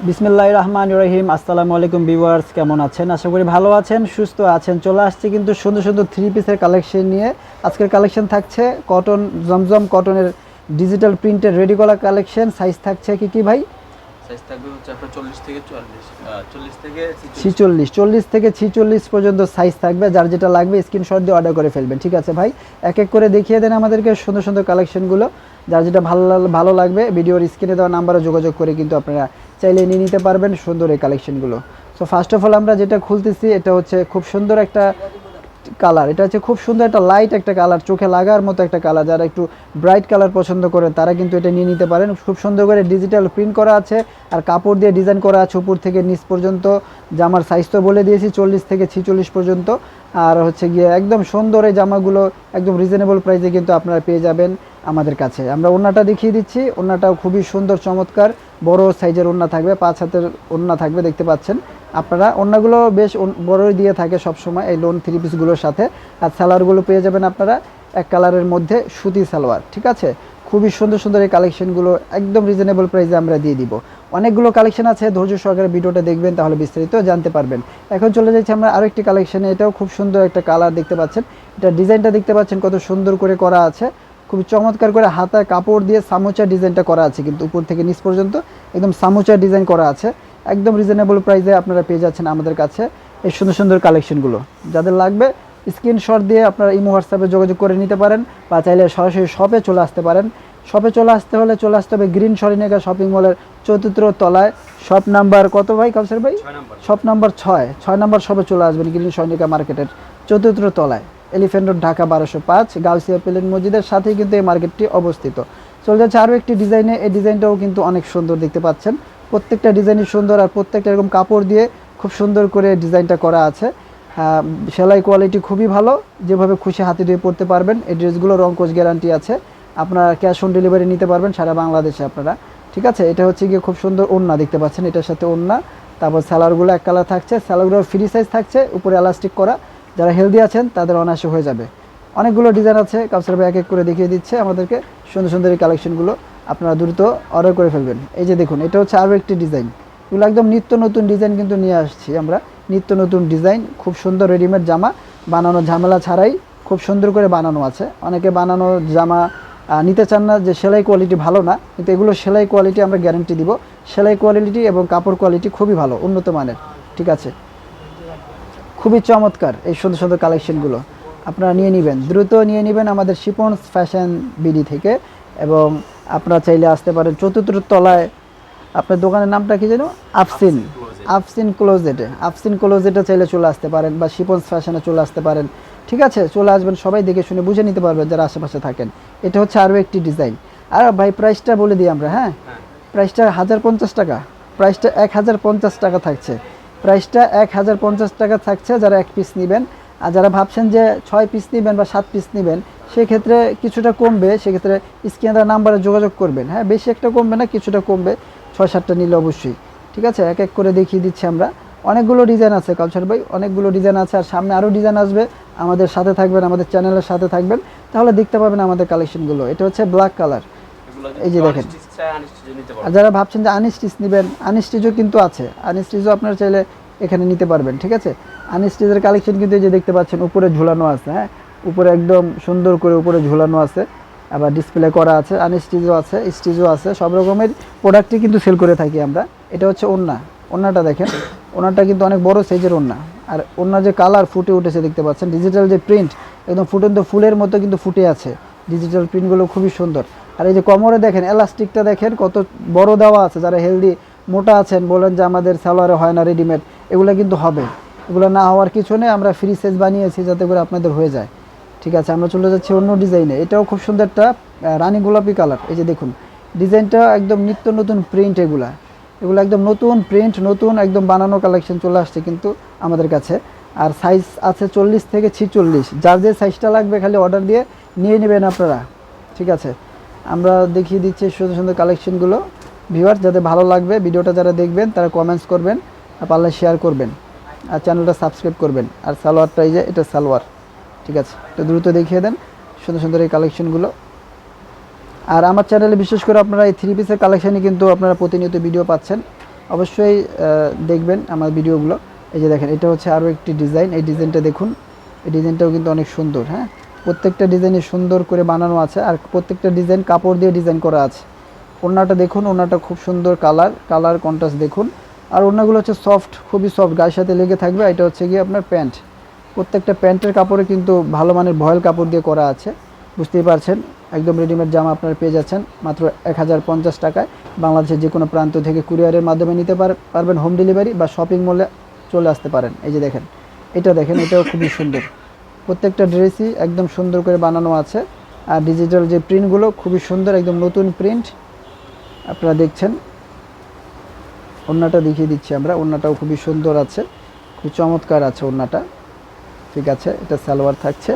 বিসমিল্লাহির রহমানির রহিম। আসসালামু আলাইকুম ভিউয়ার্স, কেমন আছেন? আশা করি ভালো আছেন, সুস্থ আছেন। চলে আসছি কিন্তু সুন্দর সুন্দর থ্রি পিসের কালেকশন নিয়ে। আজকের কালেকশন থাকছে কটন, জমজম কটনের ডিজিটাল প্রিন্টের রেডি করা কালেকশন। সাইজ থাকছে কি কি ভাই? সাইজ থাকবে হচ্ছে আপনার 40 থেকে 44 40 থেকে 46, 40 থেকে 46 পর্যন্ত সাইজ থাকবে। যার যেটা লাগবে স্ক্রিনশট দিয়ে অর্ডার করে ফেলবেন। ঠিক আছে ভাই, এক এক করে দেখিয়ে দেন আমাদেরকে সুন্দর সুন্দর কালেকশনগুলো। যার যেটা ভালো লাগবে ভিডিওর স্ক্রিনে দেওয়া নাম্বারে যোগাযোগ করে কিন্তু আপনারা চাইলে নিয়ে নিতে পারবেন সুন্দর এই কালেকশনগুলো। সো ফার্স্ট অফ অল আমরা যেটা খুলতেছি এটা হচ্ছে খুব সুন্দর একটা কালার। এটা হচ্ছে খুব সুন্দর একটা লাইট একটা কালার, চোখে লাগার মতো একটা কালার। যারা একটু ব্রাইট কালার পছন্দ করেন তারা কিন্তু এটা নিয়ে নিতে পারেন। খুব সুন্দর করে ডিজিটাল প্রিন্ট করা আছে আর কাপড় দিয়ে ডিজাইন করা আছে উপর থেকে নিচ পর্যন্ত। জামার সাইজ তো বলে দিয়েছি 40 থেকে 46 পর্যন্ত। আর হচ্ছে গিয়ে একদম সুন্দর এই জামাগুলো একদম রিজনেবল প্রাইসে কিন্তু আপনারা পেয়ে যাবেন আমাদের কাছে। আমরা ওড়নাটা দেখিয়ে দিচ্ছি। ওড়নাটাও খুবই সুন্দর চমৎকার, বড় সাইজের ওড়না থাকবে, 5 হাতের ওড়না থাকবে, দেখতে পাচ্ছেন আপনারা। ওড়নাগুলো বেশ বড়ই দিয়ে থাকে সবসময় এই লোন থ্রি পিসগুলোর সাথে। আর সালোয়ারগুলো পেয়ে যাবেন আপনারা এক কালারের মধ্যে সুতি সালোয়ার। ঠিক আছে, খুবই সুন্দর সুন্দর এই কালেকশনগুলো একদম রিজনেবল প্রাইসে আমরা দিয়ে দিব। অনেকগুলো কালেকশন আছে, ধৈর্য সহকারে ভিডিওটা দেখবেন তাহলে বিস্তারিত জানতে পারবেন। এখন চলে যাচ্ছি আমরা আরেকটি কালেকশনে। এটাও খুব সুন্দর একটা কালার, দেখতে পাচ্ছেন। এটা ডিজাইনটা দেখতে পাচ্ছেন কত সুন্দর করে করা আছে, খুবই চমৎকার করে হাতায় কাপড় দিয়ে সামোচা ডিজাইনটা করা আছে, কিন্তু উপর থেকে নিচ পর্যন্ত একদম সামোচা ডিজাইন করা আছে। একদম রিজনেবল প্রাইসে আপনারা পেয়ে যাচ্ছেন আমাদের কাছে এই সুন্দর সুন্দর কালেকশনগুলো। যাদের লাগবে স্ক্রিনশট দিয়ে আপনারা ইমো হোয়াটসঅ্যাপে যোগাযোগ করে নিতে পারেন, বা চাইলে সরাসরি শপে চলে আসতে পারেন। শপে চলে আসতে হলে চলে আসতে হবে গ্রিন সরিনেগা শপিং মলের 4th তলায়, শপ নাম্বার কত ভাই কাউসার ভাই? 6 নাম্বার। শপ নাম্বার 6 নাম্বার শপে চলে আসবেন গ্রিন সরিনেগা মার্কেটের 4th তলায়, এলিফ্যান্ট রোড, ঢাকা 1205, গাউসিয়া প্লেন মসজিদের সাথেই কিন্তু এই মার্কেটটি অবস্থিত। চলে যাচ্ছে আরও একটি ডিজাইনে। এই ডিজাইনটাও কিন্তু অনেক সুন্দর, দেখতে পাচ্ছেন প্রত্যেকটা ডিজাইনই সুন্দর আর প্রত্যেকটা এরকম কাপড় দিয়ে খুব সুন্দর করে ডিজাইনটা করা আছে। সেলাই কোয়ালিটি খুবই ভালো, যেভাবে খুশি হাতে দিয়ে পরতে পারবেন। এই ড্রেসগুলো রং কোচ গ্যারান্টি আছে, আপনারা ক্যাশ অন ডেলিভারি নিতে পারবেন সারা বাংলাদেশে আপনারা। ঠিক আছে, এটা হচ্ছে গিয়ে খুব সুন্দর ওড়না, দেখতে পাচ্ছেন এটার সাথে ওড়না। তারপর স্যালারগুলো এক কালার থাকছে, স্যালারগুলো ফ্রি সাইজ থাকছে, উপরে এলাস্টিক করা। যারা হেলদি আছেন তাদের অনায়াসে হয়ে যাবে। অনেকগুলো ডিজাইন আছে, কাউসার ভাই এক এক করে দেখিয়ে দিচ্ছে আমাদেরকে সুন্দর সুন্দর এই কালেকশনগুলো। আপনারা দ্রুত অর্ডার করে ফেলবেন। এই যে দেখুন, এটা হচ্ছে আরও একটি ডিজাইন। এগুলো একদম নিত্য নতুন ডিজাইন কিন্তু নিয়ে আসছি আমরা, নিত্য নতুন ডিজাইন। খুব সুন্দর রেডিমেড জামা, বানানো ঝামেলা ছাড়াই খুব সুন্দর করে বানানো আছে। অনেকে বানানো জামা নিতে চান না, যে সেলাই কোয়ালিটি ভালো না, কিন্তু এগুলো সেলাই কোয়ালিটি আমরা গ্যারান্টি দিব। সেলাই কোয়ালিটি এবং কাপড় কোয়ালিটি খুবই ভালো, উন্নত মানের। ঠিক আছে, খুবই চমৎকার এই সুন্দর সুন্দর কালেকশনগুলো আপনারা নিয়ে নেবেন, দ্রুত নিয়ে নেবেন আমাদের শিপন্স ফ্যাশন বিডি থেকে। এবং আপনারা চাইলে আসতে পারেন 4th তলায়। আপনার দোকানের নামটা কি যেন? আফসিন। আফসিন ক্লোজেটে, আফসিন ক্লোজেটে চাইলে চলে আসতে পারেন, বা শিপন্স ফ্যাশনে চলে আসতে পারেন। ঠিক আছে, চলে আসবেন, সবাই দেখে শুনে বুঝে নিতে পারবেন যারা আশেপাশে থাকেন। এটা হচ্ছে আরও একটি ডিজাইন। আর ভাই প্রাইসটা বলে দিই আমরা, হ্যাঁ প্রাইসটা 1050 টাকা, প্রাইসটা 1050 টাকা থাকছে। প্রাইসটা 1050 টাকা থাকছে যারা এক পিস নেবেন। আর যারা ভাবছেন যে 6 পিস নেবেন বা 7 পিস নেবেন, সেক্ষেত্রে কিছুটা কমবে। সেক্ষেত্রে স্ক্রিনে নাম্বারে যোগাযোগ করবেন। হ্যাঁ, বেশি একটা কমবে না, কিছুটা কমবে, 6-7টা নিলে অবশ্যই। ঠিক আছে, এক এক করে দেখিয়ে দিচ্ছি আমরা। অনেকগুলো ডিজাইন আছে কাউসার ভাই, অনেকগুলো ডিজাইন আছে। আর সামনে আরও ডিজাইন আসবে, আমাদের সাথে থাকবেন, আমাদের চ্যানেলের সাথে থাকবেন, তাহলে দেখতে পাবেন আমাদের কালেকশনগুলো। এটা হচ্ছে ব্ল্যাক কালার, এই যে দেখেন। আর যারা ভাবছেন যে আনস্টিচ নেবেন, আনস্টিচও কিন্তু আছে, আনস্টিচও আপনারা চাইলে এখানে নিতে পারবেন। ঠিক আছে, আনস্টিচের কালেকশন কিন্তু এই যে দেখতে পাচ্ছেন উপরে ঝুলানো আছে। হ্যাঁ, উপরে একদম সুন্দর করে উপরে ঝুলানো আছে, আবার ডিসপ্লে করা আছে, আনস্টিচও আছে, স্টিচও আছে, সব রকমের প্রোডাক্টই কিন্তু সেল করে থাকি আমরা। এটা হচ্ছে ওড়না, ওড়নাটা দেখেন, ওড়নাটা কিন্তু অনেক বড় সাইজের ওড়না। আর ওড়নার যে কালার ফুটে উঠেছে দেখতে পাচ্ছেন, ডিজিটাল যে প্রিন্ট একদম ফুটন্ত ফুলের মতো কিন্তু ফুটে আছে। ডিজিটাল প্রিন্টগুলো খুবই সুন্দর। আর এই যে কোমরে দেখেন, এলাস্টিকটা দেখেন কত বড় দেওয়া আছে। যারা হেলদি মোটা আছেন, বলেন যে আমাদের সালোয়ারে হয় না রেডিমেড, এগুলো কিন্তু হবে। এগুলো না হওয়ার কিছু নেই, আমরা ফ্রি সাইজ বানিয়েছি যাতে করে আপনাদের হয়ে যায়। ঠিক আছে, আমরা চলে যাচ্ছি অন্য ডিজাইনে। এটাও খুব সুন্দর একটা রানী গোলাপি কালার। এই যে দেখুন, ডিজাইনটা একদম নিত্য নতুন প্রিন্ট। এগুলো একদম নতুন প্রিন্ট, নতুন একদম বানানো কালেকশন চলে আসছে কিন্তু আমাদের কাছে। আর সাইজ আছে 40 থেকে 46, যার যে সাইজটা লাগবে খালি অর্ডার দিয়ে নিয়ে নেবেন আপনারা। ঠিক আছে, আমরা দেখিয়ে দিচ্ছি সুন্দর সুন্দর কালেকশনগুলো। ভিউয়ার যাদের ভালো লাগবে ভিডিওটা, যারা দেখবেন তারা কমেন্টস করবেন, আর পারলে শেয়ার করবেন, আর চ্যানেলটা সাবস্ক্রাইব করবেন। আর সালোয়ারটা এই যে, এটা সালোয়ার। ঠিক আছে, তো দ্রুত দেখিয়ে দেন সুন্দর সুন্দর এই কালেকশনগুলো। আর আমার চ্যানেলে বিশেষ করে আপনারা এই থ্রি পিসের কালেকশানই কিন্তু আপনারা প্রতিনিয়ত ভিডিও পাচ্ছেন। অবশ্যই দেখবেন আমার ভিডিওগুলো। এই যে দেখেন, এটা হচ্ছে আরও একটি ডিজাইন। এই ডিজাইনটা দেখুন, এই ডিজাইনটাও কিন্তু অনেক সুন্দর। হ্যাঁ, প্রত্যেকটা ডিজাইনে সুন্দর করে বানানো আছে, আর প্রত্যেকটা ডিজাইন কাপড় দিয়ে ডিজাইন করা আছে। ওড়নাটা দেখুন, ওড়নাটা খুব সুন্দর, কালার কন্ট্রাস্ট দেখুন। আর ওড়নাগুলো হচ্ছে সফট, খুবই সফট, গায়ের সাথে লেগে থাকবে। এটা হচ্ছে গিয়ে আপনার প্যান্ট, প্রত্যেকটা প্যান্টের কাপড়ে কিন্তু ভালো মানের ভয়েল কাপড় দিয়ে করা আছে, বুঝতেই পারছেন। একদম রেডিমেড জামা আপনারা পেয়ে যাচ্ছেন মাত্র 1050 টাকায়। বাংলাদেশের যে কোনো প্রান্ত থেকে কুরিয়ারের মাধ্যমে নিতে পারবেন, হোম ডেলিভারি, বা শপিং মলে চলে আসতে পারেন। এই যে দেখেন, এটা দেখেন, এটাও খুবই সুন্দর। প্রত্যেকটা ড্রেসই একদম সুন্দর করে বানানো আছে। আর ডিজিটাল যে প্রিন্টগুলো খুবই সুন্দর, একদম নতুন প্রিন্ট আপনারা দেখছেন। ওড়নাটা দেখিয়ে দিচ্ছি আমরা, ওড়নাটাও খুবই সুন্দর আছে, খুব চমৎকার আছে ওড়নাটা। ঠিক আছে, এটা সালোয়ার থাকছে।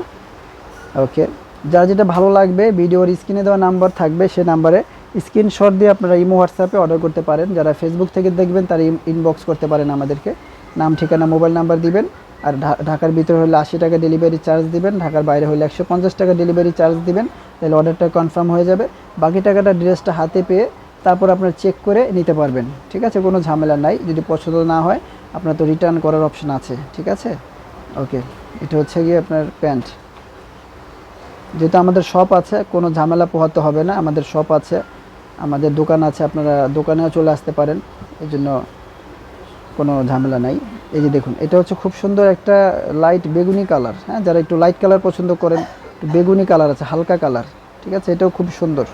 ওকে, যার যেটা ভালো লাগবে ভিডিওর স্ক্রিনে দেওয়া নাম্বার থাকবে, সে নাম্বারে স্ক্রিনশট দিয়ে আপনারা ইমো হোয়াটসঅ্যাপে অর্ডার করতে পারেন। যারা ফেসবুক থেকে দেখবেন তারা ইনবক্স করতে পারেন আমাদেরকে, নাম ঠিকানা মোবাইল নাম্বার দিবেন। আর ঢাকার ভিতরে হলে 80 টাকা ডেলিভারি চার্জ দিবেন, ঢাকার বাইরে হলে 150 টাকা ডেলিভারি চার্জ দিবেন। তাহলে অর্ডারটা কনফার্ম হয়ে যাবে। বাকি টাকাটা ড্রেসটা হাতে পেয়ে তারপর আপনার চেক করে নিতে পারবেন। ঠিক আছে, কোনো ঝামেলা নাই। যদি পছন্দ না হয় আপনার তো রিটার্ন করার অপশন আছে। ঠিক আছে, ওকে। এটা হচ্ছে গিয়ে আপনার প্যান্ট। যেহেতু আমাদের শপ আছে, কোনো ঝামেলা পোহাতে হবে না। আমাদের শপ আছে, আমাদের দোকান আছে, আপনারা দোকানেও চলে আসতে পারেন, এই জন্য কোনো ঝামেলা নাই। এই যে দেখুন, এটা হচ্ছে খুব সুন্দর একটা লাইট বেগুনি কালার। হ্যাঁ, যারা একটু লাইট কালার পছন্দ করেন, একটু বেগুনি কালার আছে, হালকা কালার। ঠিক আছে, এটাও খুব সুন্দর,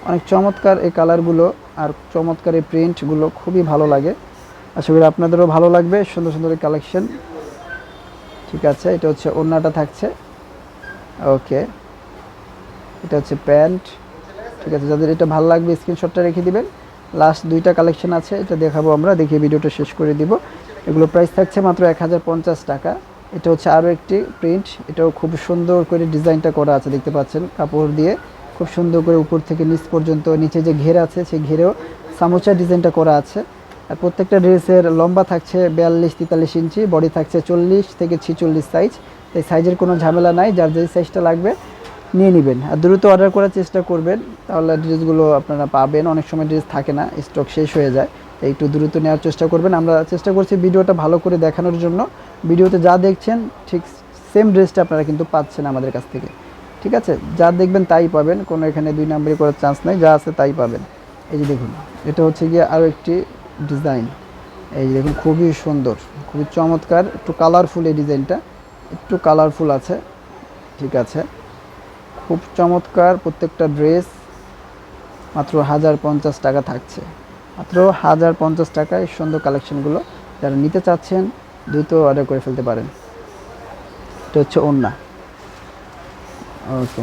অনেক চমৎকার এই কালারগুলো, আর চমৎকার এই প্রিন্টগুলো খুবই ভালো লাগে। আশা করি আপনাদেরও ভালো লাগবে, সুন্দর সুন্দর এই কালেকশন। ঠিক আছে, এটা হচ্ছে ওড়নাটা থাকছে। ওকে, এটা হচ্ছে প্যান্ট। ঠিক আছে, যাদের এটা ভালো লাগবে স্ক্রিনশটটা রেখে দিবেন। লাস্ট দুইটা কালেকশন আছে, এটা দেখাবো আমরা, দেখিয়ে ভিডিওটা শেষ করে দিব। এগুলো প্রাইস থাকছে মাত্র 1050 টাকা। এটা হচ্ছে আরও একটি প্রিন্ট, এটাও খুব সুন্দর করে ডিজাইনটা করা আছে, দেখতে পাচ্ছেন কাপড় দিয়ে খুব সুন্দর করে উপর থেকে নিচ পর্যন্ত, নিচে যে ঘের আছে সেই ঘেরেও সামোচা ডিজাইনটা করা আছে। আর প্রত্যেকটা ড্রেসের লম্বা থাকছে 42-43 ইঞ্চি, বডি থাকছে 40 থেকে 46 সাইজ। এই সাইজের কোনো ঝামেলা নাই, যার যেই সাইজটা লাগবে নিয়ে নেবেন। আর দ্রুত অর্ডার করার চেষ্টা করবেন, তাহলে ড্রেসগুলো আপনারা পাবেন। অনেক সময় ড্রেস থাকে না, স্টক শেষ হয়ে যায়, তাই একটু দ্রুত নেওয়ার চেষ্টা করবেন। আমরা চেষ্টা করছি ভিডিওটা ভালো করে দেখানোর জন্য। ভিডিওতে যা দেখছেন ঠিক সেম ড্রেসটা আপনারা কিন্তু পাচ্ছেন আমাদের কাছ থেকে। ঠিক আছে, যা দেখবেন তাই পাবেন, কোনো এখানে দুই নাম্বারি করার চান্স নাই, যা আছে তাই পাবেন। এই যে দেখুন, এটা হচ্ছে গিয়ে আরও একটি ডিজাইন। এই যে দেখুন, খুবই সুন্দর, খুবই চমৎকার, একটু কালারফুল এই ডিজাইনটা, একটু কালারফুল আছে। ঠিক আছে, খুব চমৎকার প্রত্যেকটা ড্রেস। মাত্র 1050 টাকা থাকছে, মাত্র 1050 টাকায় সুন্দর কালেকশনগুলো। যারা নিতে চাচ্ছেন দ্রুত অর্ডার করে ফেলতে পারেন। এটা হচ্ছে ওড়না। ওকে,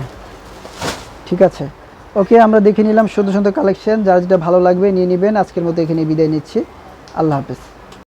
ঠিক আছে, ওকে, আমরা দেখে নিলাম সুন্দর সুন্দর কালেকশন। যার যেটা ভালো লাগবে নিয়ে নেবেন। আজকের মতো এখানে বিদায় নিচ্ছি, আল্লাহ হাফেজ।